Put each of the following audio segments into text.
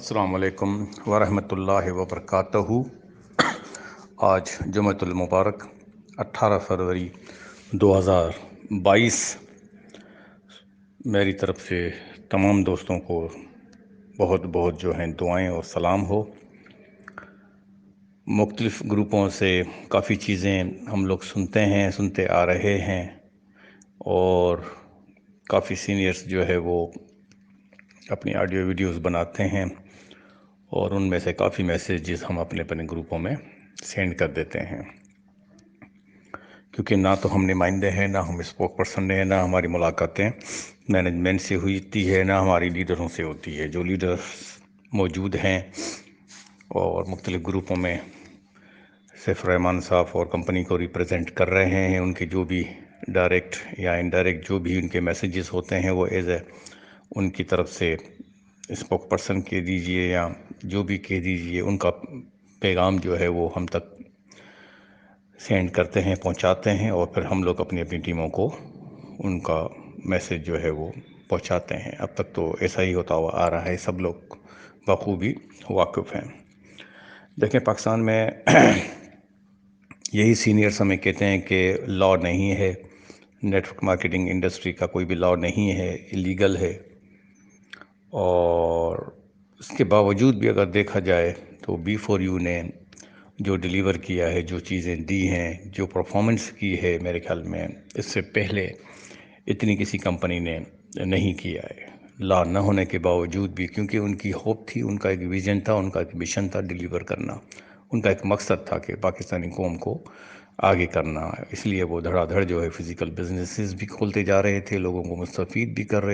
السلام علیکم ورحمۃ اللہ وبرکاتہ۔ آج جمعۃ المبارک 18 فروری 2022۔ میری طرف سے تمام دوستوں کو بہت بہت جو ہیں دعائیں اور سلام ہو۔ مختلف گروپوں سے کافی چیزیں ہم لوگ سنتے آ رہے ہیں، اور کافی سینئرز جو ہے وہ اپنی آڈیو ویڈیوز بناتے ہیں، اور ان میں سے کافی میسیجز ہم اپنے گروپوں میں سینڈ کر دیتے ہیں، کیونکہ نہ تو ہم نمائندے ہیں، نہ ہم اسپوک پرسن ہیں، نہ ہماری ملاقاتیں مینجمنٹ سے ہوتی ہے، نہ ہماری لیڈروں سے ہوتی ہے۔ جو لیڈرز موجود ہیں اور مختلف گروپوں میں صرف رحمان صاحب اور کمپنی کو ریپرزینٹ کر رہے ہیں، ان کے جو بھی ڈائریکٹ یا انڈائریکٹ جو بھی ان کے میسیجز ہوتے ہیں وہ ایز اے ان کی طرف سے اسپوک پرسن کہہ دیجئے یا جو بھی کہہ دیجئے، ان کا پیغام جو ہے وہ ہم تک سینڈ کرتے ہیں، پہنچاتے ہیں، اور پھر ہم لوگ اپنی ٹیموں کو ان کا میسیج جو ہے وہ پہنچاتے ہیں۔ اب تک تو ایسا ہی ہوتا ہوا آ رہا ہے، سب لوگ بخوبی واقف ہیں۔ دیکھیں، پاکستان میں یہی سینئرز ہمیں کہتے ہیں کہ لا نہیں ہے، نیٹ ورک مارکیٹنگ انڈسٹری کا کوئی بھی لا نہیں ہے، ایلیگل ہے، اور اس کے باوجود بھی اگر دیکھا جائے تو B4U نے جو ڈیلیور کیا ہے، جو چیزیں دی ہیں، جو پرفارمنس کی ہے، میرے خیال میں اس سے پہلے اتنی کسی کمپنی نے نہیں کیا ہے، لا نہ ہونے کے باوجود بھی، کیونکہ ان کی ہوپ تھی، ان کا ایک ویژن تھا، ان کا ایک مشن تھا ڈیلیور کرنا، ان کا ایک مقصد تھا کہ پاکستانی قوم کو آگے کرنا۔ اس لیے وہ دھڑا دھڑ جو ہے فزیکل بزنسز بھی کھولتے جا رہے تھے، لوگوں کو مستفید بھی کر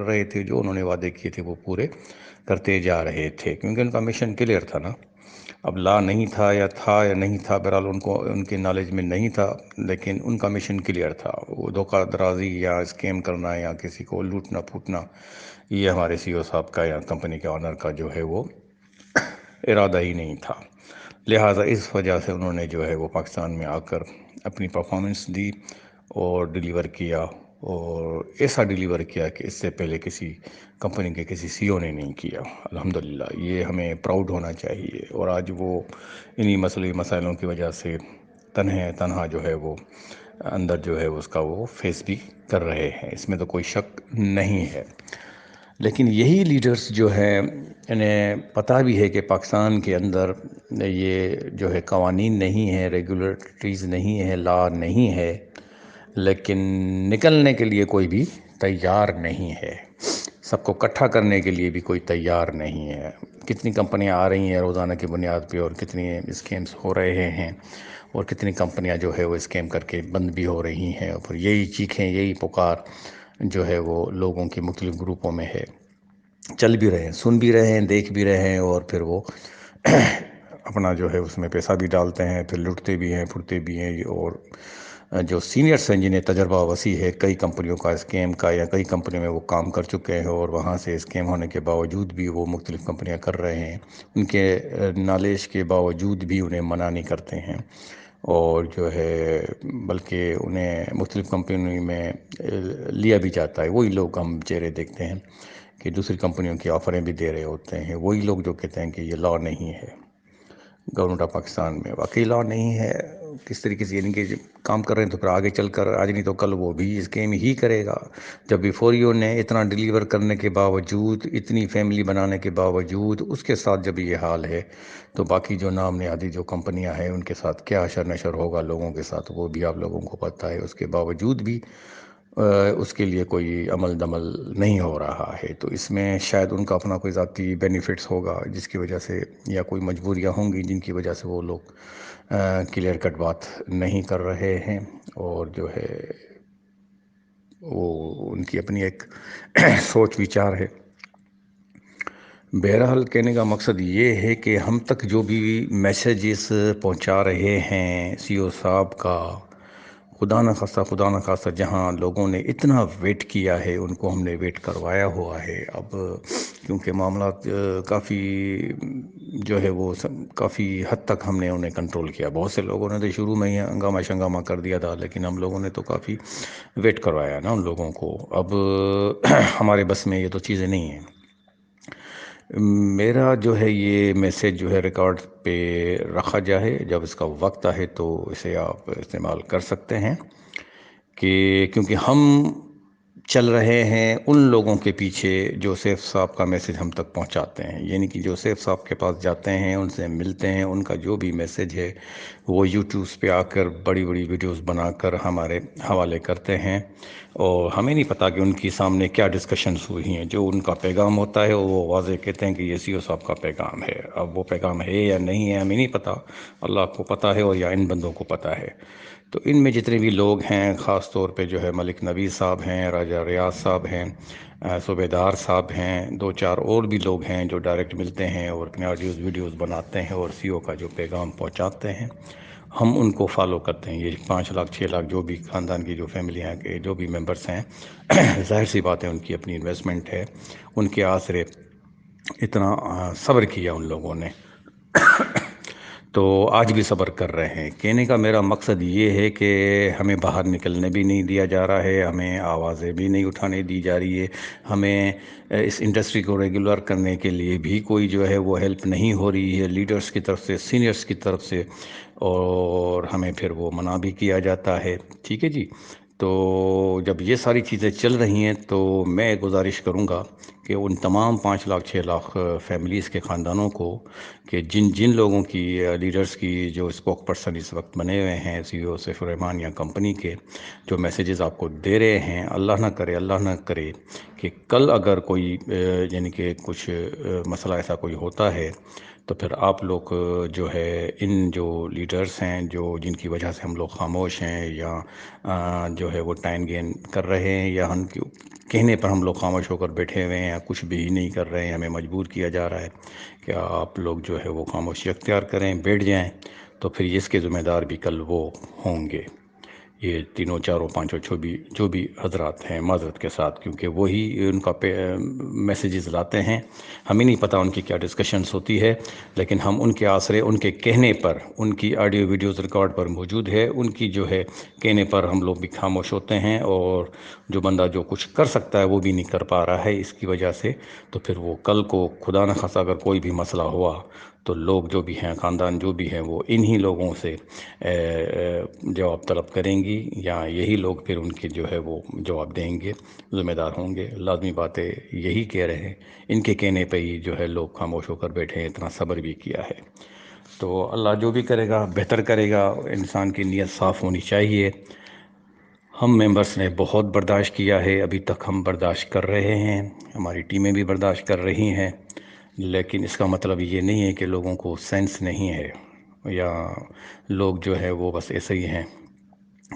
رہے تھے، جو انہوں نے وعدے کیے تھے وہ پورے کرتے جا رہے تھے، کیونکہ ان کا مشن کلیئر تھا نا۔ اب لا نہیں تھا یا نہیں تھا، بہرحال ان کے نالج میں نہیں تھا، لیکن ان کا مشن کلیئر تھا۔ وہ دھوکہ درازی یا اسکیم کرنا یا کسی کو لوٹنا پھوٹنا، یہ ہمارے CEO صاحب کا یا کمپنی کے آنر کا جو ہے وہ ارادہ ہی نہیں تھا۔ لہٰذا اس وجہ سے انہوں نے جو ہے وہ پاکستان میں آ کر اپنی پرفارمنس دی اور ڈیلیور کیا، اور ایسا ڈیلیور کیا کہ اس سے پہلے کسی کمپنی کے کسی CEO نے نہیں کیا۔ الحمدللہ، یہ ہمیں پراؤڈ ہونا چاہیے۔ اور آج وہ انہی مسائلوں کی وجہ سے تنہا جو ہے وہ اندر جو ہے اس کا وہ فیس بھی کر رہے ہیں، اس میں تو کوئی شک نہیں ہے۔ لیکن یہی لیڈرز جو ہیں، انہیں پتہ بھی ہے کہ پاکستان کے اندر یہ جو ہے قوانین نہیں ہے، ریگولیٹریز نہیں ہے، لا نہیں ہے، لیکن نکلنے کے لیے کوئی بھی تیار نہیں ہے، سب کو اکٹھا کرنے کے لیے بھی کوئی تیار نہیں ہے۔ کتنی کمپنیاں آ رہی ہیں روزانہ کی بنیاد پہ، اور کتنی اسکیمز ہو رہے ہیں، اور کتنی کمپنیاں جو ہے وہ اسکیم کر کے بند بھی ہو رہی ہیں، اور پھر یہی چیخیں، یہی پکار جو ہے وہ لوگوں کے مختلف گروپوں میں ہے، چل بھی رہے ہیں، سن بھی رہے ہیں، دیکھ بھی رہے ہیں، اور پھر وہ اپنا جو ہے اس میں پیسہ بھی ڈالتے ہیں، پھر لٹتے بھی ہیں، پھرتے بھی ہیں۔ اور جو سینئرس ہیں، جنہیں تجربہ وسیع ہے کئی کمپنیوں کا اسکیم کا، یا کئی کمپنیوں میں وہ کام کر چکے ہیں، اور وہاں سے اسکیم ہونے کے باوجود بھی وہ مختلف کمپنیاں کر رہے ہیں، ان کے نالج کے باوجود بھی انہیں منع نہیں کرتے ہیں، اور جو ہے بلکہ انہیں مختلف کمپنیوں میں لیا بھی جاتا ہے۔ وہی لوگ ہم چہرے دیکھتے ہیں کہ دوسری کمپنیوں کی آفریں بھی دے رہے ہوتے ہیں، وہی لوگ جو کہتے ہیں کہ یہ لا نہیں ہے گورنمنٹ آف پاکستان میں۔ واقعی لا نہیں ہے، کس طریقے سے یعنی کہ کام کر رہے ہیں تو پھر آگے چل کر آج نہیں تو کل وہ بھی اسکیم ہی کرے گا۔ جب B4U نے اتنا ڈیلیور کرنے کے باوجود، اتنی فیملی بنانے کے باوجود، اس کے ساتھ جب یہ حال ہے، تو باقی جو نام نہادی جو کمپنیاں ہیں ان کے ساتھ کیا حشر نشر ہوگا لوگوں کے ساتھ، وہ بھی آپ لوگوں کو پتہ ہے۔ اس کے باوجود بھی اس کے لیے کوئی عمل دمل نہیں ہو رہا ہے، تو اس میں شاید ان کا اپنا کوئی ذاتی بینیفٹس ہوگا، جس کی وجہ سے، یا کوئی مجبوریاں ہوں گی جن کی وجہ سے وہ لوگ کلیئر کٹ بات نہیں کر رہے ہیں، اور جو ہے وہ ان کی اپنی ایک سوچ وچار ہے۔ بہرحال کہنے کا مقصد یہ ہے کہ ہم تک جو بھی میسیجز پہنچا رہے ہیں CEO صاحب کا، خدا نہ خواستہ جہاں لوگوں نے اتنا ویٹ کیا ہے، ان کو ہم نے ویٹ کروایا ہوا ہے۔ اب کیونکہ معاملات کافی جو ہے وہ کافی حد تک ہم نے انہیں کنٹرول کیا۔ بہت سے لوگوں نے تو شروع میں ہی ہنگامہ کر دیا تھا، لیکن ہم لوگوں نے تو کافی ویٹ کروایا نا ان لوگوں کو۔ اب ہمارے بس میں یہ تو چیزیں نہیں ہیں، میرا جو ہے یہ میسج جو ہے ریکارڈ پہ رکھا جائے، جب اس کا وقت آئے تو اسے آپ استعمال کر سکتے ہیں، کہ کیونکہ ہم چل رہے ہیں ان لوگوں کے پیچھے جو سیف صاحب کا میسج ہم تک پہنچاتے ہیں، یعنی کہ جو سیف صاحب کے پاس جاتے ہیں، ان سے ملتے ہیں، ان کا جو بھی میسج ہے وہ یوٹیوبس پہ آ کر بڑی بڑی ویڈیوز بنا کر ہمارے حوالے کرتے ہیں، اور ہمیں نہیں پتہ کہ ان کی سامنے کیا ڈسکشنز ہوئی ہیں۔ جو ان کا پیغام ہوتا ہے وہ واضح کہتے ہیں کہ یہ سی او صاحب کا پیغام ہے، اب وہ پیغام ہے یا نہیں ہے ہمیں نہیں پتہ، اللہ کو پتہ ہے اور یا ان بندوں کو پتہ ہے۔ تو ان میں جتنے بھی لوگ ہیں، خاص طور پہ جو ہے ملک نبی صاحب ہیں، راجہ ریاض صاحب ہیں، صوبیدار صاحب ہیں، دو چار اور بھی لوگ ہیں جو ڈائریکٹ ملتے ہیں اور اپنے آڈیوز ویڈیوز بناتے ہیں اور سی او کا جو پیغام پہنچاتے ہیں، ہم ان کو فالو کرتے ہیں۔ یہ 5 لاکھ 6 لاکھ جو بھی خاندان کی جو فیملیاں کے جو بھی ممبرس ہیں، ظاہر سی بات ہے ان کی اپنی انویسٹمنٹ ہے، ان کے آسرے اتنا صبر کیا ان لوگوں نے، تو آج بھی صبر کر رہے ہیں۔ کہنے کا میرا مقصد یہ ہے کہ ہمیں باہر نکلنے بھی نہیں دیا جا رہا ہے، ہمیں آوازیں بھی نہیں اٹھانے دی جا رہی ہے، ہمیں اس انڈسٹری کو ریگولر کرنے کے لیے بھی کوئی جو ہے وہ ہیلپ نہیں ہو رہی ہے لیڈرز کی طرف سے، سینئرز کی طرف سے، اور ہمیں پھر وہ منع بھی کیا جاتا ہے۔ ٹھیک ہے جی، تو جب یہ ساری چیزیں چل رہی ہیں تو میں گزارش کروں گا کہ ان تمام 5 لاکھ 6 لاکھ فیملیز کے خاندانوں کو، کہ جن لوگوں کی لیڈرز کی جو اسپوک پرسن اس وقت بنے ہوئے ہیں سی او سیف الرحمان یا کمپنی کے، جو میسیجز آپ کو دے رہے ہیں، اللہ نہ کرے کہ کل اگر کوئی یعنی کہ کچھ مسئلہ ایسا کوئی ہوتا ہے تو پھر آپ لوگ جو ہے ان جو لیڈرز ہیں جن کی وجہ سے ہم لوگ خاموش ہیں، یا جو ہے وہ ٹائم گین کر رہے ہیں، یا ہم کہنے پر ہم لوگ خاموش ہو کر بیٹھے ہوئے ہیں، یا کچھ بھی نہیں کر رہے ہیں، ہمیں مجبور کیا جا رہا ہے کہ آپ لوگ جو ہے وہ خاموشی اختیار کریں، بیٹھ جائیں، تو پھر اس کے ذمہ دار بھی کل وہ ہوں گے، یہ تینوں چاروں پانچوں جو بھی حضرات ہیں، معذرت کے ساتھ، کیونکہ وہی ان کا میسیجز لاتے ہیں، ہمیں نہیں پتہ ان کی کیا ڈسکشنز ہوتی ہے، لیکن ہم ان کے آسرے، ان کے کہنے پر، ان کی آڈیو ویڈیوز ریکارڈ پر موجود ہے، ان کی جو ہے کہنے پر ہم لوگ بھی خاموش ہوتے ہیں، اور جو بندہ جو کچھ کر سکتا ہے وہ بھی نہیں کر پا رہا ہے اس کی وجہ سے، تو پھر وہ کل کو خدا نہ خواستہ اگر کوئی بھی مسئلہ ہوا تو لوگ جو بھی ہیں، خاندان جو بھی ہیں، وہ انہی لوگوں سے جواب طلب کریں گی، یا یہی لوگ پھر ان کے جو ہے وہ جواب دیں گے، ذمہ دار ہوں گے۔ لازمی باتیں یہی کہہ رہے ہیں، ان کے کہنے پہ ہی جو ہے لوگ خاموش ہو کر بیٹھے ہیں، اتنا صبر بھی کیا ہے۔ تو اللہ جو بھی کرے گا بہتر کرے گا، انسان کی نیت صاف ہونی چاہیے۔ ہم ممبرس نے بہت برداشت کیا ہے، ابھی تک ہم برداشت کر رہے ہیں، ہماری ٹیمیں بھی برداشت کر رہی ہیں، لیکن اس کا مطلب یہ نہیں ہے کہ لوگوں کو سینس نہیں ہے، یا لوگ جو ہے وہ بس ایسے ہی ہیں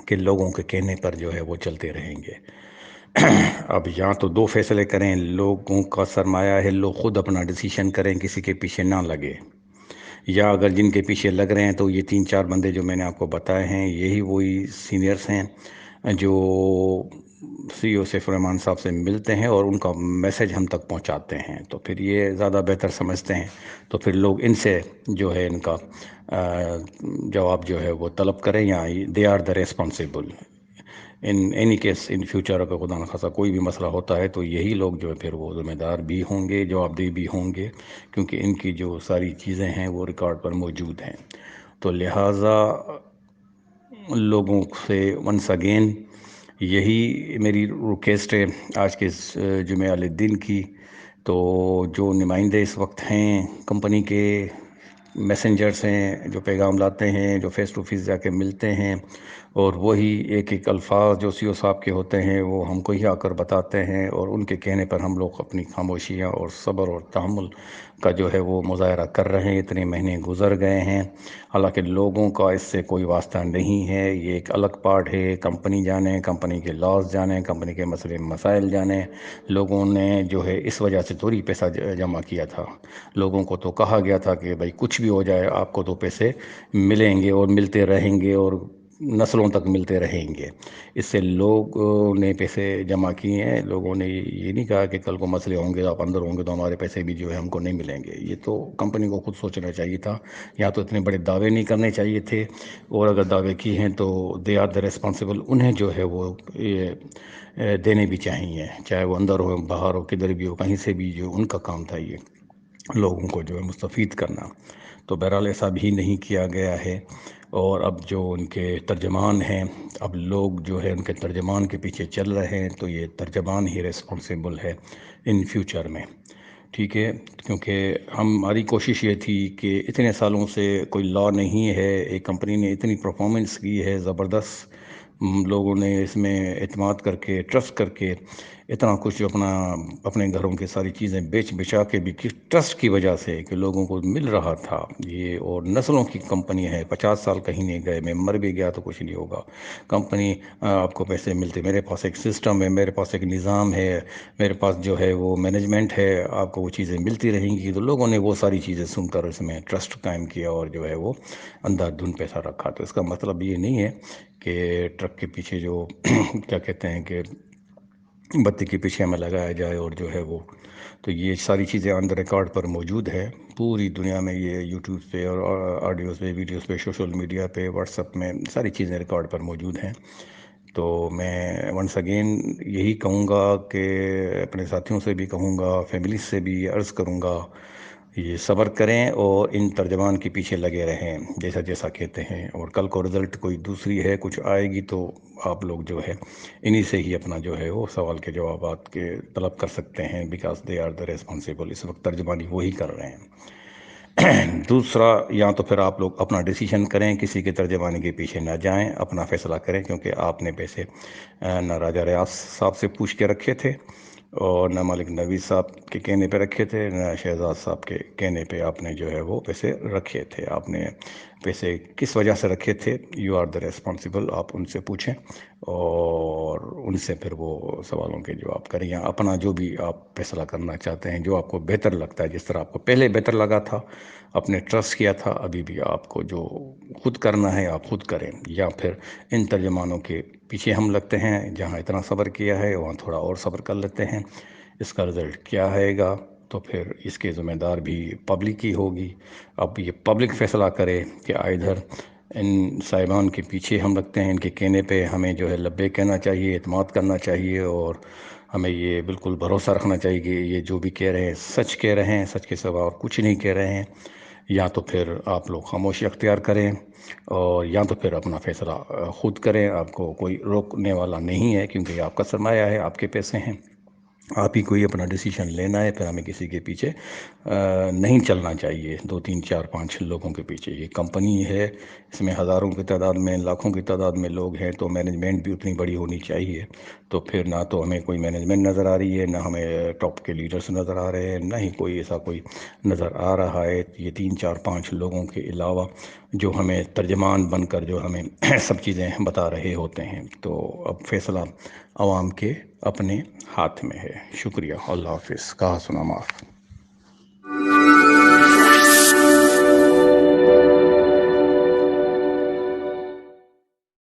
کہ لوگوں کے کہنے پر جو ہے وہ چلتے رہیں گے۔ اب یا تو دو فیصلے کریں، لوگوں کا سرمایہ ہے، لوگ خود اپنا ڈیسیشن کریں، کسی کے پیچھے نہ لگے، یا اگر جن کے پیچھے لگ رہے ہیں تو یہ 3 4 بندے جو میں نے آپ کو بتائے ہیں، یہی وہی سینئرز ہیں جو سی او سیف الرحمان صاحب سے ملتے ہیں اور ان کا میسج ہم تک پہنچاتے ہیں، تو پھر یہ زیادہ بہتر سمجھتے ہیں، تو پھر لوگ ان سے جو ہے ان کا جواب جو ہے وہ طلب کریں، یا they are the responsible in any case in future. اگر خدا نخواستہ کوئی بھی مسئلہ ہوتا ہے تو یہی لوگ جو ہے پھر وہ ذمہ دار بھی ہوں گے، جواب دہ بھی ہوں گے، کیونکہ ان کی جو ساری چیزیں ہیں وہ ریکارڈ پر موجود ہیں۔ تو لہٰذا لوگوں سے ونس اگین یہی میری ریکویسٹ ہے آج کے اس جمعہ والے دن کی، تو جو نمائندے اس وقت ہیں کمپنی کے، میسنجرز ہیں جو پیغام لاتے ہیں، جو فیس ٹو فیس جا کے ملتے ہیں، اور وہی ایک ایک الفاظ جو سی او صاحب کے ہوتے ہیں وہ ہم کو ہی آ کر بتاتے ہیں، اور ان کے کہنے پر ہم لوگ اپنی خاموشیاں اور صبر اور تحمل کا جو ہے وہ مظاہرہ کر رہے ہیں۔ اتنے مہینے گزر گئے ہیں، حالانکہ لوگوں کا اس سے کوئی واسطہ نہیں ہے، یہ ایک الگ پارٹ ہے، کمپنی جانے، کمپنی کے لاس جانے، کمپنی کے مسئلے مسائل جانے۔ لوگوں نے جو ہے اس وجہ سے تھوڑی پیسہ جمع کیا تھا، لوگوں کو تو کہا گیا تھا کہ بھائی کچھ بھی ہو جائے آپ کو تو پیسے ملیں گے اور ملتے رہیں گے اور نسلوں تک ملتے رہیں گے۔ اس سے لوگوں نے پیسے جمع کیے ہیں، لوگوں نے یہ نہیں کہا کہ کل کو مسئلے ہوں گے، آپ اندر ہوں گے تو ہمارے پیسے بھی جو ہے ہم کو نہیں ملیں گے۔ یہ تو کمپنی کو خود سوچنا چاہیے تھا، یا تو اتنے بڑے دعوے نہیں کرنے چاہیے تھے، اور اگر دعوے کی ہیں تو دے آر دا ریسپانسبل، انہیں جو ہے وہ دینے بھی چاہیے، چاہے وہ اندر ہو باہر ہو کدھر بھی ہو، کہیں سے بھی، جو ان کا کام تھا یہ۔ لوگوں کو جو ہے مستفید کرنا، تو بہرحال ایسا بھی نہیں کیا گیا ہے۔ اور اب جو ان کے ترجمان ہیں، اب لوگ جو ہے ان کے ترجمان کے پیچھے چل رہے ہیں، تو یہ ترجمان ہی ریسپانسیبل ہے ان فیوچر میں، ٹھیک ہے؟ کیونکہ ہماری کوشش یہ تھی کہ اتنے سالوں سے کوئی لا نہیں ہے، ایک کمپنی نے اتنی پرفارمنس کی ہے زبردست، لوگوں نے اس میں اعتماد کر کے، ٹرسٹ کر کے اتنا کچھ اپنے گھروں کی ساری چیزیں بیچ بچا کے بھی کس ٹرسٹ کی وجہ سے کہ لوگوں کو مل رہا تھا یہ، اور نسلوں کی کمپنی ہے، 50 سال کہیں نہیں گئے، میں مر بھی گیا تو کچھ نہیں ہوگا، کمپنی آپ کو پیسے ملتے، میرے پاس ایک سسٹم ہے، میرے پاس ایک نظام ہے، میرے پاس جو ہے وہ مینجمنٹ ہے، آپ کو وہ چیزیں ملتی رہیں گی۔ تو لوگوں نے وہ ساری چیزیں سن کر اس میں ٹرسٹ قائم کیا اور جو ہے وہ اندھا دھن پیسہ رکھا۔ تو اس کا مطلب یہ نہیں ہے کہ ٹرک کے پیچھے جو کیا کہتے ہیں کہ بتی کے پیچھے ہمیں لگایا جائے، اور جو ہے وہ، تو یہ ساری چیزیں آن دا ریکارڈ پر موجود ہے پوری دنیا میں، یہ یوٹیوب پہ اور آڈیوز پہ، ویڈیوز پہ، سوشل میڈیا پہ، واٹس ایپ میں ساری چیزیں ریکارڈ پر موجود ہیں۔ تو میں ونس اگین یہی کہوں گا کہ اپنے ساتھیوں سے بھی کہوں گا، فیملی سے بھی عرض کروں گا، یہ صبر کریں اور ان ترجمان کے پیچھے لگے رہیں جیسا جیسا کہتے ہیں، اور کل کو رزلٹ کوئی دوسری ہے، کچھ آئے گی، تو آپ لوگ جو ہے انہی سے ہی اپنا جو ہے وہ سوال کے جوابات کے طلب کر سکتے ہیں، because they are the responsible, اس وقت ترجمانی وہی کر رہے ہیں۔ دوسرا، یا تو پھر آپ لوگ اپنا ڈیسیژن کریں، کسی کے ترجمانی کے پیچھے نہ جائیں، اپنا فیصلہ کریں، کیونکہ آپ نے پیسے نہ راجہ ریاض صاحب سے پوچھ کے رکھے تھے، اور نہ ملک نوید صاحب کے کہنے پہ رکھے تھے، نہ شہزاد صاحب کے کہنے پہ آپ نے جو ہے وہ پیسے رکھے تھے۔ آپ نے پیسے کس وجہ سے رکھے تھے، یو آر دا ریسپانسیبل، آپ ان سے پوچھیں اور ان سے پھر وہ سوالوں کے جواب کریں، یا اپنا جو بھی آپ فیصلہ کرنا چاہتے ہیں، جو آپ کو بہتر لگتا ہے، جس طرح آپ کو پہلے بہتر لگا تھا، آپ نے ٹرسٹ کیا تھا، ابھی بھی آپ کو جو خود کرنا ہے آپ خود کریں، یا پھر ان ترجمانوں کے پیچھے ہم لگتے ہیں، جہاں اتنا صبر کیا ہے وہاں تھوڑا اور صبر کر لیتے ہیں، اس کا رزلٹ کیا آئے گا تو پھر اس کے ذمہ دار بھی پبلک ہی ہوگی۔ اب یہ پبلک فیصلہ کرے کہ ادھر ان صاحبان کے پیچھے ہم رکھتے ہیں، ان کے کہنے پہ ہمیں جو ہے لبیک کہنا چاہیے، اعتماد کرنا چاہیے، اور ہمیں یہ بالکل بھروسہ رکھنا چاہیے کہ یہ جو بھی کہہ رہے ہیں سچ کہہ رہے ہیں، سچ کے سوا اور کچھ نہیں کہہ رہے ہیں، یا تو پھر آپ لوگ خاموشی اختیار کریں، اور یا تو پھر اپنا فیصلہ خود کریں، آپ کو کوئی روکنے والا نہیں ہے، کیونکہ یہ آپ کا سرمایہ ہے، آپ کے پیسے ہیں، آپ ہی کوئی اپنا ڈیسیژن لینا ہے، پھر ہمیں کسی کے پیچھے نہیں چلنا چاہیے، 2 3 4 5 لوگوں کے پیچھے۔ یہ کمپنی ہے، اس میں ہزاروں کی تعداد میں، لاکھوں کی تعداد میں لوگ ہیں، تو مینجمنٹ بھی اتنی بڑی ہونی چاہیے۔ تو پھر نہ تو ہمیں کوئی مینجمنٹ نظر آ رہی ہے، نہ ہمیں ٹاپ کے لیڈرز نظر آ رہے ہیں، نہ ہی کوئی ایسا کوئی نظر آ رہا ہے، یہ 3 4 5 لوگوں کے علاوہ جو ہمیں ترجمان بن کر جو ہمیں سب چیزیں بتا رہے ہوتے ہیں۔ تو اب فیصلہ عوام کے اپنے ہاتھ میں ہے۔ شکریہ، اللہ حافظ، کہا سنا معاف۔